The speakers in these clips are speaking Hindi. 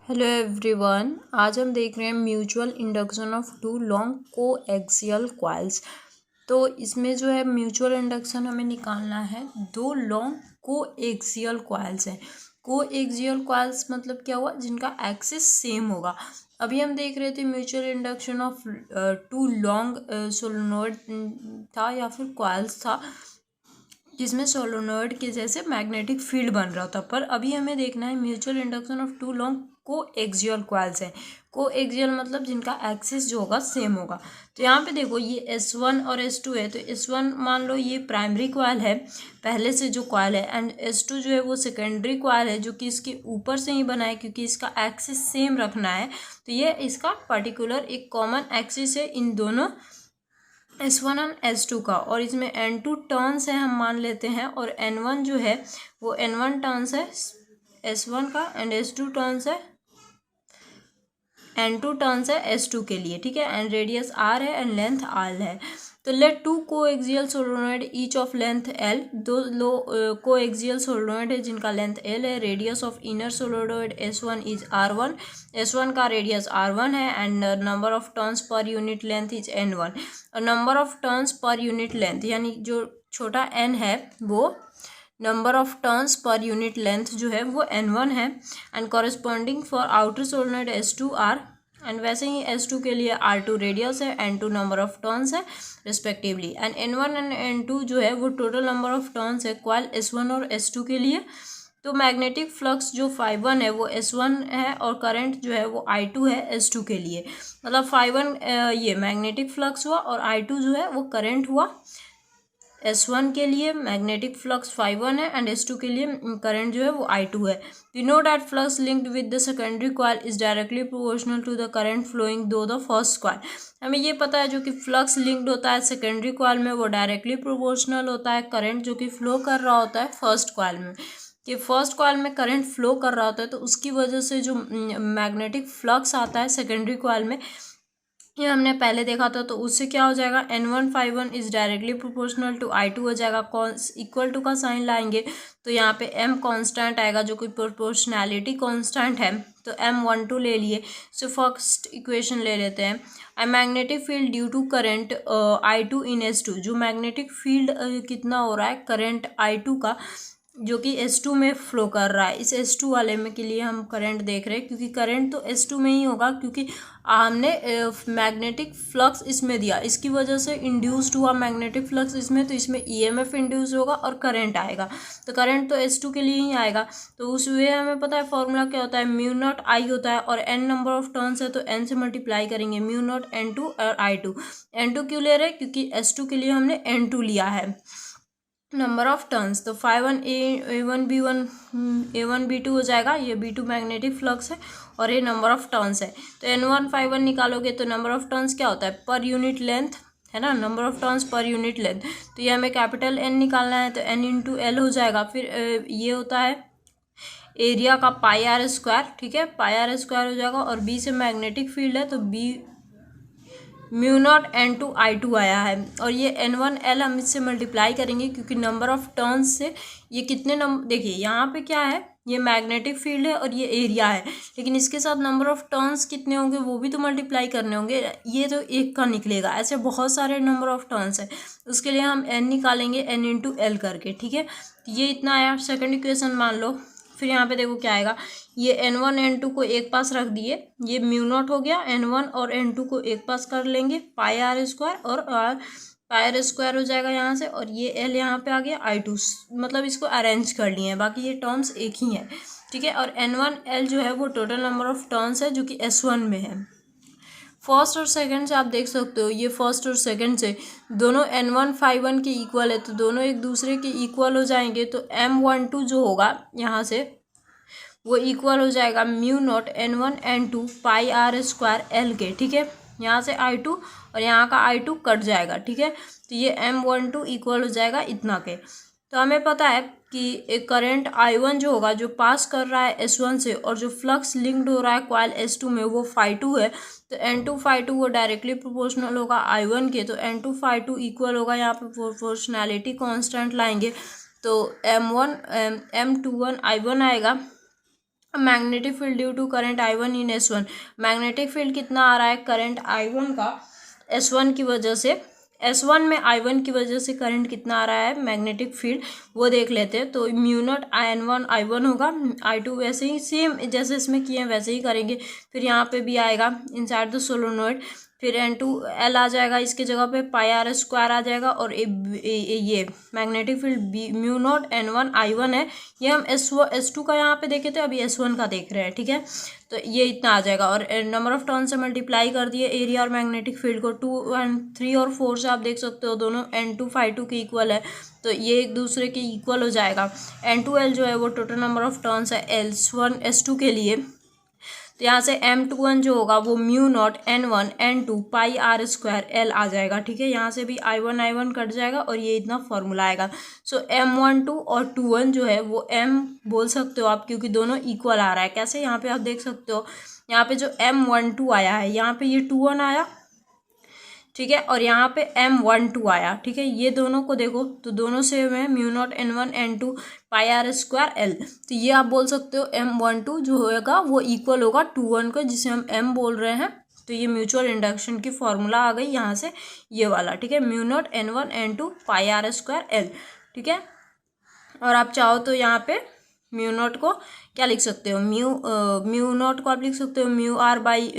Hello everyone. आज हम देख रहे हैं mutual induction of two long coaxial coils. तो इसमें जो है म्यूचुअल इंडक्शन हमें निकालना है। दो लॉन्ग कोएक्सियल कॉइल्स हैं। कोएक्सियल कॉइल्स मतलब क्या हुआ, जिनका एक्सिस सेम होगा। अभी हम देख रहे थे mutual induction of two long solenoid था या फिर कॉइल्स था, जिसमें सोलेनोइड के जैसे मैग्नेटिक फील्ड बन रहा था। पर अभी हमें देखना है mutual induction of two long coaxial coils हैं। कोएक्सियल मतलब जिनका एक्सिस जो होगा सेम होगा। तो यहाँ पे देखो ये S1 और S2 है। तो S1 मान लो ये प्राइमरी कॉइल है, पहले से जो कॉइल है, एंड S2 जो है वो सेकेंडरी कॉइल है, जो कि इसके ऊपर से ही बना है क्योंकि इसका एक्सिस सेम रखना है। तो ये इसका पर्टिकुलर एक कॉमन एक्सिस है इन दोनों S1 और S2 का। और इसमें N2 टर्न्स है हम मान लेते हैं, और N1 जो है वो N1 टर्न्स है S1 का, एंड S2 टर्न्स है N2 टर्न्स है S2 के लिए। ठीक है, एंड रेडियस R है एंड लेंथ L है। तो let two coaxial solenoid each of length L। दो कोएक्सियल सोलेनोइड है जिनका लेंथ L है। Radius of inner solenoid S1 is R1। S1 का रेडियस R1 है, and number of turns per unit length is N1। और number of turns per unit length यानी जो छोटा n है वो number of turns per unit length जो है वो N1 है। And corresponding for outer solenoid S2 R। And वैसे ही S2 के लिए R2 रेडियस है, N2 नंबर ऑफ टर्न्स है respectively. And N1 and N2 जो है वो टोटल नंबर ऑफ टर्न्स है कॉइल S1 और S2 के लिए। तो मैग्नेटिक फ्लक्स जो φ1 है वो S1 है, और करंट जो है वो I2 है S2 के लिए। मतलब φ1 ये मैग्नेटिक फ्लक्स हुआ, और I2 जो है वो करंट हुआ। S1 के लिए मैग्नेटिक फ्लक्स φ1 है, एंड S2 के लिए करंट जो है वो I2 है। We know that flux linked with the secondary coil is directly proportional to the current flowing through the first coil. हमें ये पता है जो कि फ्लक्स लिंक्ड होता है सेकेंडरी कॉइल में वो डायरेक्टली प्रोपोर्शनल होता है करंट जो कि फ्लो कर रहा होता है फर्स्ट कॉइल में। कि फर्स्ट कॉइल में करंट फ्लो कर रहा होता है, तो उसकी वजह से जो मैग्नेटिक फ्लक्स आता है सेकेंडरी कॉइल में, ये हमने पहले देखा था। तो उससे क्या हो जाएगा, N1 φ1 is directly proportional to I2 हो जाएगा। इक्वल टू का साइन लाएंगे तो यहाँ पे M कांस्टेंट आएगा जो कि प्रोपोर्शनैलिटी कांस्टेंट है। तो M12 ले लिए। सो फर्स्ट इक्वेशन ले लेते हैं। I magnetic field due to current I2 in S2। जो मैग्नेटिक फील्ड कितना हो रहा है करंट I2 का, जो कि S2 में फ्लो कर रहा है। इस S2 वाले में के लिए हम करंट देख रहे हैं, क्योंकि करंट तो S2 में ही होगा, क्योंकि हमने मैग्नेटिक फ्लक्स इसमें दिया, इसकी वजह से इंड्यूस्ड हुआ मैग्नेटिक फ्लक्स इसमें। तो इसमें EMF इंड्यूस होगा और करंट आएगा। तो करंट तो S2 के लिए ही आएगा। तो उस वे हमें पता है फॉर्मूला क्या होता है, म्यू नॉट I होता है, और N नंबर ऑफ टर्न्स है तो N से मल्टीप्लाई करेंगे, म्यू नॉट N2 और I2। N2 क्यों ले रहे हैं, क्योंकि S2 के लिए हमने N2 लिया है नंबर ऑफ टर्न्स। तो φ1 A1 B2 हो जाएगा। ये B2 मैग्नेटिक फ्लक्स है और ये नंबर ऑफ टर्न्स है। तो N1 φ1 निकालोगे तो नंबर ऑफ टर्न्स क्या होता है, पर यूनिट लेंथ है ना, number of turns per unit length. तो ये हमें कैपिटल N निकालना है, तो N इंटू L हो जाएगा। फिर ये होता है एरिया का πr²। ठीक है, πr² हो जाएगा। और B से मैग्नेटिक फील्ड है तो B mu naught N2 I2 आया है। और ये N1 L हम इससे मल्टीप्लाई करेंगे, क्योंकि नंबर ऑफ टर्न्स से ये कितने नंबर, देखिए यहाँ पे क्या है, ये मैग्नेटिक फील्ड है और ये एरिया है, लेकिन इसके साथ नंबर ऑफ टर्न्स कितने होंगे वो भी तो मल्टीप्लाई करने होंगे। ये तो एक का निकलेगा, ऐसे बहुत सारे नंबर ऑफ टर्न्स है। उसके लिए हम N निकालेंगे, N इंटू L करके। ठीक है, ये इतना आया सेकेंड इक्वेशन मान लो। फिर यहाँ पे देखो क्या आएगा, ये N1 N2 को एक पास रख दिए, ये म्यू नॉट हो गया। N1 और N2 को एक पास कर लेंगे, πr² और πr² हो जाएगा यहाँ से। और ये L यहाँ पे आ गया I2, मतलब इसको अरेंज कर लिए हैं, बाकी ये टर्म्स एक ही हैं। ठीक है, और N1 L जो है वो टोटल नंबर ऑफ टर्न्स है जो कि S1 में है। फर्स्ट और सेकंड से आप देख सकते हो, ये फर्स्ट और सेकंड से दोनों N1 φ1 के इक्वल है, तो दोनों एक दूसरे के इक्वल हो जाएंगे। तो M12 जो होगा यहाँ से वो इक्वल हो जाएगा mu naught N1 N2 πr² L के। ठीक है, यहाँ से I2 और यहाँ का I2 कट जाएगा। ठीक है, तो ये M12 इक्वल हो जाएगा इतना के। तो हमें पता है कि एक करंट I1 जो होगा जो पास कर रहा है S1 से, और जो फ्लक्स लिंक्ड हो रहा है कॉइल S2 में वो φ2 है। तो N2 φ2 वो डायरेक्टली प्रोपोर्शनल होगा I1 के। तो N2 φ2 इक्वल होगा, यहाँ पे प्रोपोर्शनैलिटी कांस्टेंट लाएंगे तो M21 I1 आएगा। Magnetic field due to current I1 in S1, magnetic field कितना आ रहा है करंट I1 का S1 की वजह से, S1 में I1 की वजह से करंट कितना आ रहा है मैग्नेटिक फील्ड, वो देख लेते हैं। तो म्यू नॉट N1 I1 होगा, I2 वैसे ही सेम जैसे इसमें किए हैं वैसे ही करेंगे। फिर यहाँ पे भी आएगा इनसाइड द सोलेनोइड, फिर N2L आ जाएगा, इसके जगह पे पाई आर स्क्वायर आ जाएगा। और ये magnetic field mu naught N1 I1 है, ये हम S2 का यहाँ पे देखे थे, अभी S1 का देख रहे हैं, ठीक है। तो ये इतना आ जाएगा और नंबर ऑफ टर्न से मल्टीप्लाई कर दिए एरिया और मैग्नेटिक फील्ड को। 2 1 3 और 4 से आप देख सकते हो दोनों N2 ∅2 के इक्वल है, तो ये एक दूसरे के इक्वल हो जाएगा। N2L जो है वो टोटल नंबर ऑफ टर्न्स है S1 S2 के लिए। तो यहाँ से M21 जो होगा वो mu naught N1 N2 pi are square L आ जाएगा, ठीक है। यहाँ से भी I1 कट जाएगा और ये इतना फॉर्मूला आएगा। सो M12 और 21 जो है वो M बोल सकते हो आप, क्योंकि दोनों इक्वल आ रहा है। कैसे, यहाँ पे आप देख सकते हो, यहाँ पे जो M12 आया है, यहाँ पे ये 21 आया, ठीक है, और यहाँ पे M12 आया, ठीक है। ये दोनों को देखो तो दोनों सेम है, mu naught N1 N2 pi are square L। तो ये आप बोल सकते हो M12 जो होगा वो इक्वल होगा 21 को, जिसे हम M बोल रहे हैं। तो ये म्यूचुअल इंडक्शन की फॉर्मूला आ गई यहाँ से, ये वाला, ठीक है, mu naught N1 N2 pi are square L, ठीक है। और आप चाहो तो यहाँ पे म्यू नॉट को क्या लिख सकते हो, म्यू नॉट को आप लिख सकते हो mu R by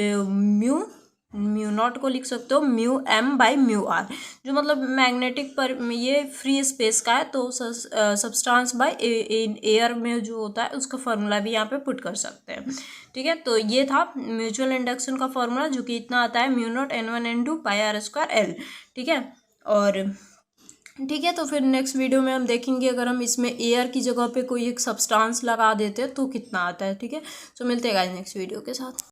mu naught को लिख सकते हो mu M by mu R, जो मतलब मैग्नेटिक पर ये फ्री स्पेस का है, तो सब्सटेंस बाय एयर में जो होता है उसका फॉर्मूला भी यहाँ पे पुट कर सकते हैं, ठीक है। तो ये था म्यूचुअल इंडक्शन का फॉर्मूला, जो कि इतना आता है mu naught N1 N2 pi are square L, ठीक है। और ठीक है, तो फिर नेक्स्ट वीडियो में हम देखेंगे अगर हम इसमें एयर की जगह पे कोई एक सब्सटेंस लगा देते हैं तो कितना आता है, ठीक है। सो मिलते हैं गाइस नेक्स्ट वीडियो के साथ।